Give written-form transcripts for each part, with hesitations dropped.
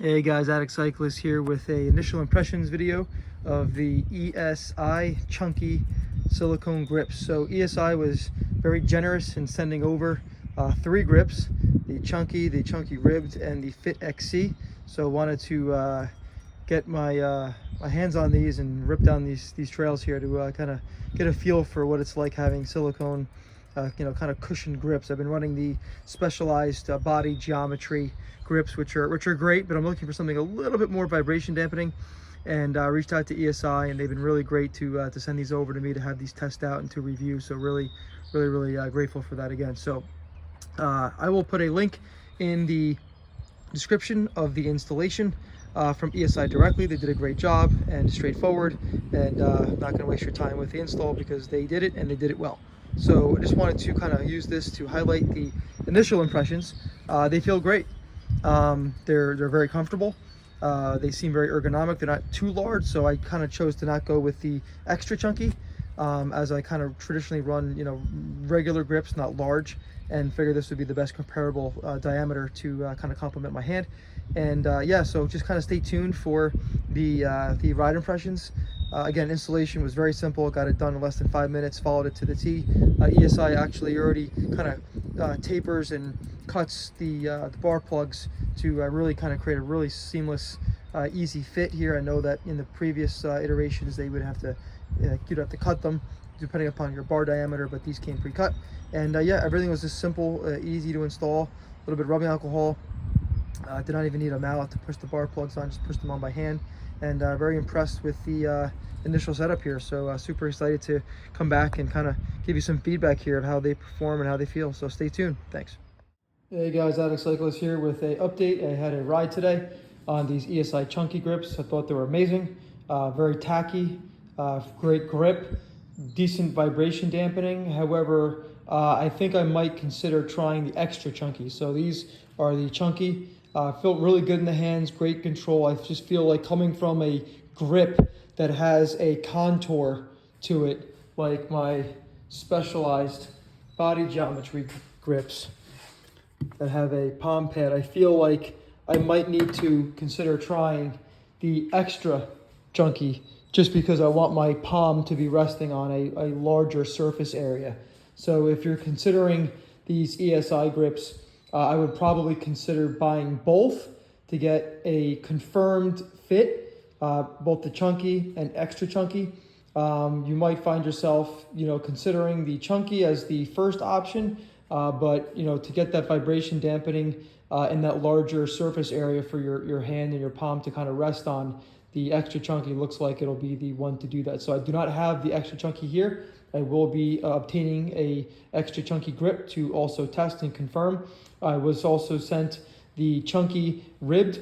Hey guys, Addict Cyclist here with a initial impressions video of the ESI Chunky silicone grips. So ESI was very generous in sending over 3 grips, the Chunky Ribbed, and the Fit XC. So wanted to get my hands on these and rip down these trails here to kind of get a feel for what it's like having silicone kind of cushioned grips. I've been running the specialized body geometry grips, which are great, but I'm looking for something a little bit more vibration dampening, and reached out to ESI, and they've been really great to send these over to me to have these test out and to review. So really grateful for that again. So I will put a link in the description of the installation from ESI directly. They did a great job and straightforward, and I'm not going to waste your time with the install because they did it and they did it well. So I just wanted to kind of use this to highlight the initial impressions. They feel great. They're very comfortable. They seem very ergonomic. They're not too large, so I kind of chose to not go with the extra chunky, as I kind of traditionally run, regular grips, not large, and figure this would be the best comparable diameter to kind of complement my hand. And yeah, so just kind of stay tuned for the ride impressions. Again, installation was very simple. Got it done in less than 5 minutes, followed it to the T. ESI actually already kind of tapers and cuts the bar plugs to really kind of create a really seamless, easy fit here. I know that in the previous iterations, they would have to, you'd have to cut them depending upon your bar diameter, but these came pre-cut. And yeah, everything was just simple, easy to install. A little bit of rubbing alcohol. Did not even need a mallet to push the bar plugs on, just push them on by hand. And very impressed with the initial setup here. So super excited to come back and kind of give you some feedback here of how they perform and how they feel. So stay tuned. Thanks. Hey guys, Addict Cyclist here with a update. I had a ride today on these ESI Chunky grips. I thought they were amazing, very tacky, great grip, decent vibration dampening. However, I think I might consider trying the extra chunky. So these are the Chunky. Felt really good in the hands, great control. I just feel like coming from a grip that has a contour to it, like my specialized body geometry grips that have a palm pad, I feel like I might need to consider trying the extra chunky, just because I want my palm to be resting on a larger surface area. So if you're considering these ESI grips, I would probably consider buying both to get a confirmed fit, both the chunky and extra chunky. You might find yourself, considering the chunky as the first option, but to get that vibration dampening in that larger surface area for your hand and your palm to kind of rest on, the extra chunky looks like it'll be the one to do that. So I do not have the extra chunky here. I will be obtaining a extra chunky grip to also test and confirm. I was also sent the Chunky Ribbed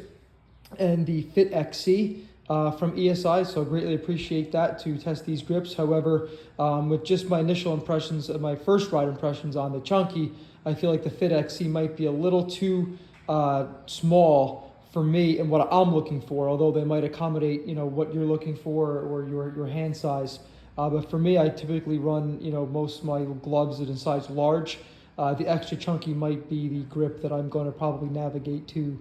and the Fit XC from ESI, so I greatly appreciate that to test these grips. However, with just my initial impressions, my first ride impressions on the Chunky, I feel like the Fit XC might be a little too small for me and what I'm looking for, although they might accommodate what you're looking for or your hand size. But for me, I typically run most of my gloves in size large. The extra chunky might be the grip that I'm going to probably navigate to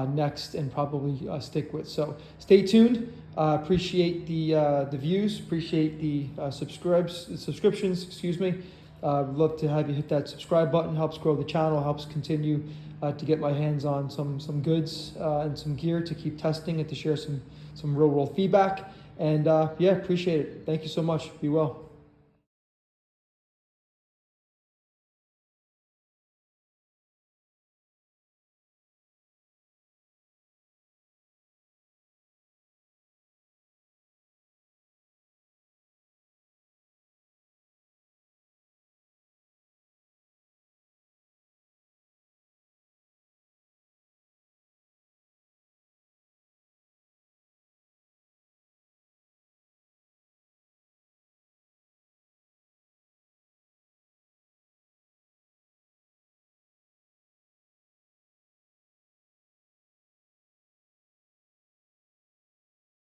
next and probably stick with. So stay tuned. Appreciate the views. Appreciate the subscriptions. Excuse me. Would love to have you hit that subscribe button. Helps grow the channel. Helps continue to get my hands on some goods and some gear to keep testing and to share some real world feedback. And yeah, appreciate it. Thank you so much. Be well.